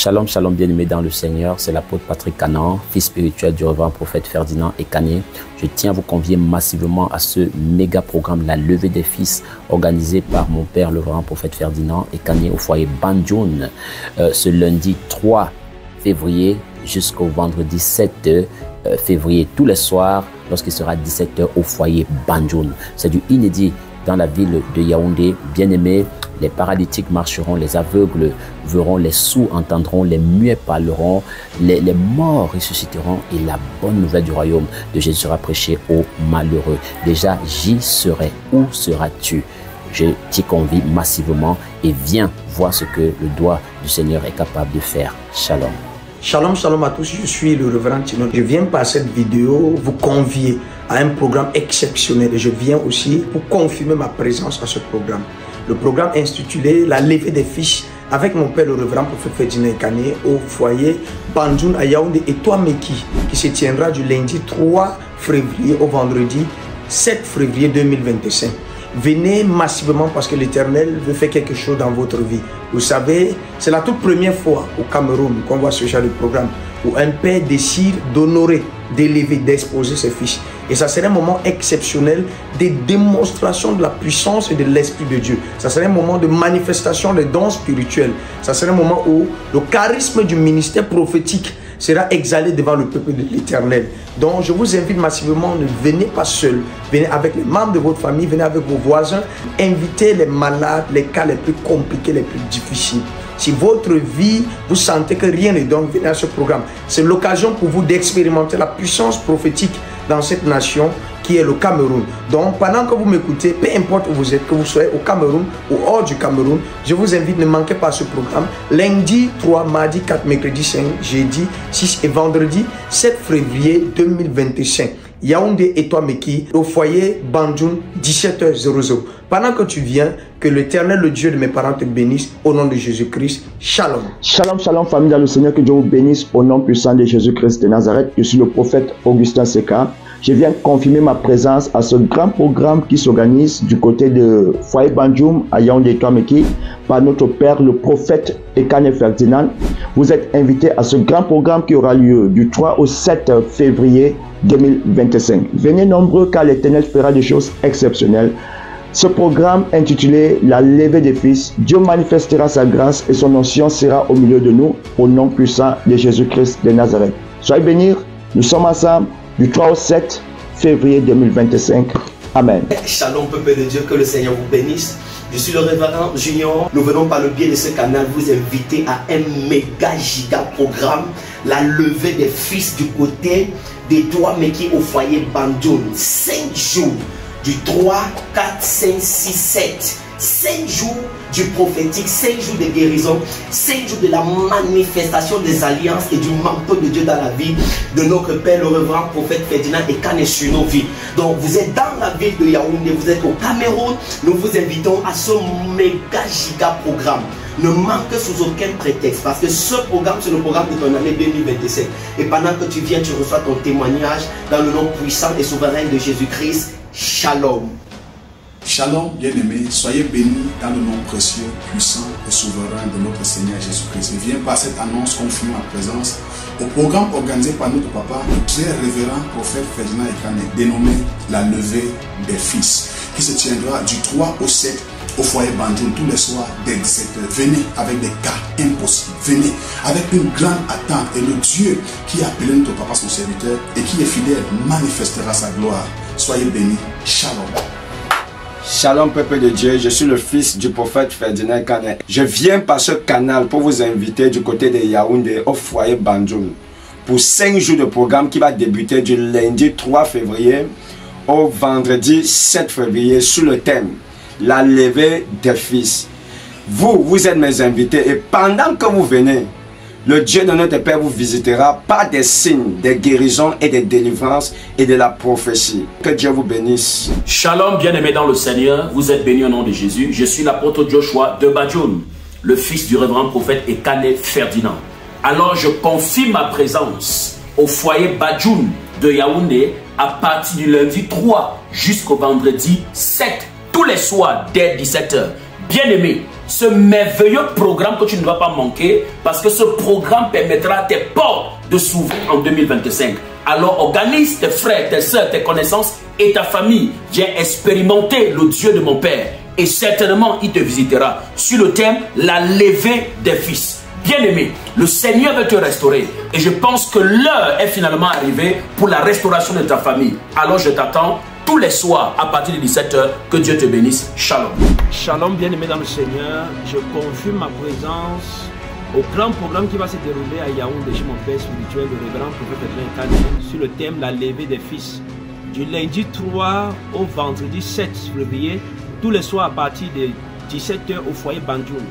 Shalom, shalom bien-aimés dans le Seigneur, c'est l'apôtre Patrick Canaan, fils spirituel du révérend prophète Ferdinand Ekane. Je tiens à vous convier massivement à ce méga programme, la levée des fils, organisé par mon père, le révérend prophète Ferdinand Ekane, au foyer Banjoun, ce lundi 3 février jusqu'au vendredi 7 février, tous les soirs, lorsqu'il sera 17 h au foyer Banjoun. C'est du inédit dans la ville de Yaoundé. Bien-aimés, les paralytiques marcheront, les aveugles verront, les sourds entendront, les muets parleront, les morts ressusciteront et la bonne nouvelle du royaume de Jésus sera prêchée aux malheureux. Déjà, j'y serai. Où seras-tu? Je t'y convie massivement et viens voir ce que le doigt du Seigneur est capable de faire. Shalom. Shalom, shalom à tous, je suis le révérend Tino. Je viens par cette vidéo vous convier à un programme exceptionnel et je viens aussi pour confirmer ma présence à ce programme. Le programme intitulé La levée des fils avec mon père le révérend prophète Ferdinand Ekane au foyer Banjoun à Yaoundé et Toameki qui se tiendra du lundi 3 février au vendredi 7 février 2025. Venez massivement parce que l'Éternel veut faire quelque chose dans votre vie. Vous savez, c'est la toute première fois au Cameroun qu'on voit ce genre de programme où un père décide d'honorer, d'élever, d'exposer ses fils. Et ça serait un moment exceptionnel de démonstration de la puissance et de l'Esprit de Dieu. Ça serait un moment de manifestation des dons spirituels. Ça serait un moment où le charisme du ministère prophétique sera exalté devant le peuple de l'Éternel. Donc je vous invite massivement, ne venez pas seul, venez avec les membres de votre famille, venez avec vos voisins, invitez les malades, les cas les plus compliqués, les plus difficiles. Si votre vie, vous sentez que rien ne donne, venez à ce programme. C'est l'occasion pour vous d'expérimenter la puissance prophétique dans cette nation qui est le Cameroun. Donc pendant que vous m'écoutez, peu importe où vous êtes, que vous soyez au Cameroun ou hors du Cameroun, je vous invite, ne manquez pas ce programme. Lundi 3, mardi 4, mercredi 5, jeudi 6 et vendredi 7 février 2025. Yaoundé et Toameki au foyer Banjoun 17h00. Pendant que tu viens, que l'Éternel, le Dieu de mes parents, te bénisse au nom de Jésus-Christ. Shalom. Shalom, shalom famille dans le Seigneur, que Dieu vous bénisse au nom puissant de Jésus-Christ de Nazareth. Je suis le prophète Augustin Seka. Je viens confirmer ma présence à ce grand programme qui s'organise du côté de foyer Banjoun à Yaoundé et Toameki par notre père, le prophète Ekane Ferdinand. Vous êtes invités à ce grand programme qui aura lieu du 3 au 7 février 2025. Venez nombreux car l'Éternel fera des choses exceptionnelles. Ce programme intitulé La levée des fils, Dieu manifestera sa grâce et son onction sera au milieu de nous au nom puissant de Jésus-Christ de Nazareth. Soyez bénis, nous sommes ensemble du 3 au 7 février 2025. Amen. Shalom peuple de Dieu, que le Seigneur vous bénisse. Je suis le révérend Junior. Nous venons par le biais de ce canal vous inviter à un méga giga programme, la levée des fils du côté des Toameki au foyer Banjoun. 5 jours, du 3, 4, 5, 6, 7. 5 jours du prophétique, 5 jours de guérison, 5 jours de la manifestation des alliances et du manteau de Dieu dans la vie de notre Père, le révérend prophète Ferdinand Ekane sur nos vies. Donc vous êtes dans la ville de Yaoundé, vous êtes au Cameroun, nous vous invitons à ce méga giga programme. Ne manque sous aucun prétexte parce que ce programme, c'est le programme de ton année 2027. Et pendant que tu viens, tu reçois ton témoignage dans le nom puissant et souverain de Jésus-Christ. Shalom. Shalom, bien-aimés, soyez bénis dans le nom précieux, puissant et souverain de notre Seigneur Jésus-Christ. Je viens par cette annonce confirmer ma présence au programme organisé par notre papa, le très révérend prophète Ferdinand Ekane, dénommé La levée des fils, qui se tiendra du 3 au 7 au foyer Banjoun tous les soirs dès 17 h. Venez avec des cas impossibles, venez avec une grande attente et le Dieu qui a appelé notre papa son serviteur et qui est fidèle manifestera sa gloire. Soyez bénis. Shalom. Shalom peuple de Dieu, je suis le fils du prophète Ferdinand Ekane. Je viens par ce canal pour vous inviter du côté de Yaoundé au foyer Banjoun pour 5 jours de programme qui va débuter du lundi 3 février au vendredi 7 février sous le thème La levée des fils. Vous êtes mes invités et pendant que vous venez, le Dieu de notre Père vous visitera par des signes, des guérisons et des délivrances et de la prophétie. Que Dieu vous bénisse. Shalom, bien-aimés dans le Seigneur, vous êtes bénis au nom de Jésus. Je suis l'apôtre Joshua de Banjoun, le fils du révérend prophète Ekane Ferdinand. Alors je confirme ma présence au foyer Banjoun de Yaoundé à partir du lundi 3 jusqu'au vendredi 7, tous les soirs dès 17 h. Bien-aimé, ce merveilleux programme que tu ne dois pas manquer, parce que ce programme permettra à tes portes de s'ouvrir en 2025. Alors organise tes frères, tes soeurs, tes connaissances et ta famille. J'ai expérimenté le Dieu de mon Père et certainement il te visitera sur le thème la levée des fils. Bien-aimé, le Seigneur veut te restaurer et je pense que l'heure est finalement arrivée pour la restauration de ta famille. Alors je t'attends tous les soirs à partir de 17 h. Que Dieu te bénisse. Shalom. Shalom, bien-aimé dans le Seigneur. Je confirme ma présence au grand programme qui va se dérouler à Yaoundé chez mon père spirituel, le révérend prophète Ferdinand, sur le thème la levée des fils. Du lundi 3 au vendredi 7 février, tous les soirs à partir de 17 h au foyer Banjoun.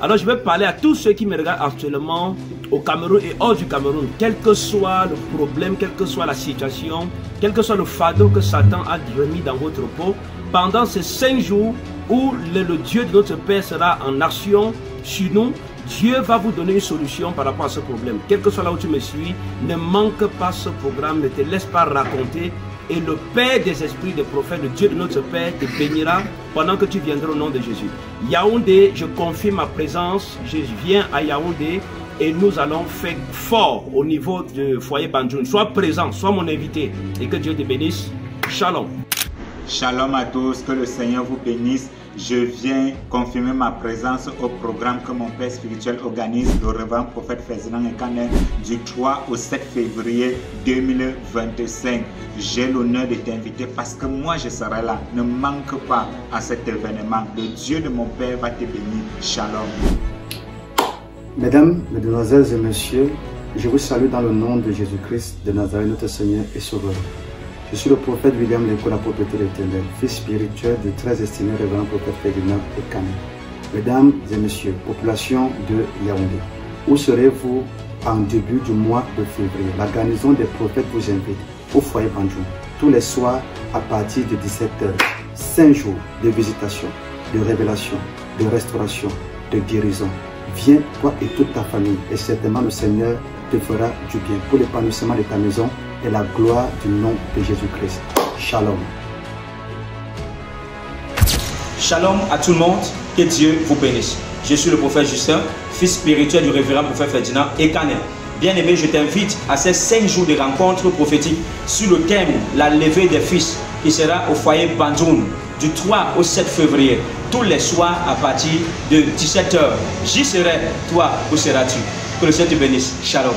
Alors je vais parler à tous ceux qui me regardent actuellement au Cameroun et hors du Cameroun, quel que soit le problème, quelle que soit la situation, quel que soit le fardeau que Satan a remis dans votre peau, pendant ces 5 jours où le Dieu de notre Père sera en action sur nous, Dieu va vous donner une solution par rapport à ce problème. Quel que soit là où tu me suis, ne manque pas ce programme, ne te laisse pas raconter. Et le Père des esprits, des prophètes, le Dieu de notre Père te bénira pendant que tu viendras au nom de Jésus. Yaoundé, je confirme ma présence, je viens à Yaoundé et nous allons faire fort au niveau du foyer Banjoun. Sois présent, sois mon invité et que Dieu te bénisse. Shalom. Shalom à tous, que le Seigneur vous bénisse. Je viens confirmer ma présence au programme que mon père spirituel organise, le révérend prophète Ferdinand Ekane, du 3 au 7 février 2025. J'ai l'honneur de t'inviter parce que moi je serai là. Ne manque pas à cet événement. Le Dieu de mon père va te bénir. Shalom. Mesdames, Mesdemoiselles et Messieurs, je vous salue dans le nom de Jésus-Christ de Nazareth, notre Seigneur et Sauveur. Je suis le prophète William Leko, la propriété de l'Éternel, fils spirituel du très estimé révérend prophète Ferdinand Ekane. Mesdames et Messieurs, population de Yaoundé, où serez-vous en début du mois de février? La garnison des prophètes vous invite au foyer Banjoun, tous les soirs à partir de 17 h. 5 jours de visitation, de révélation, de restauration, de guérison. Viens, toi et toute ta famille, et certainement le Seigneur te fera du bien pour l'épanouissement de ta maison et la gloire du nom de Jésus-Christ. Shalom. Shalom à tout le monde, que Dieu vous bénisse. Je suis le prophète Justin, fils spirituel du révérend prophète Ferdinand Ekane. Bien-aimé, je t'invite à ces 5 jours de rencontres prophétiques sur le thème la levée des fils qui sera au foyer Banjoun du 3 au 7 février, tous les soirs à partir de 17 h. J'y serai, toi, où seras-tu? Que le Seigneur te bénisse. Shalom.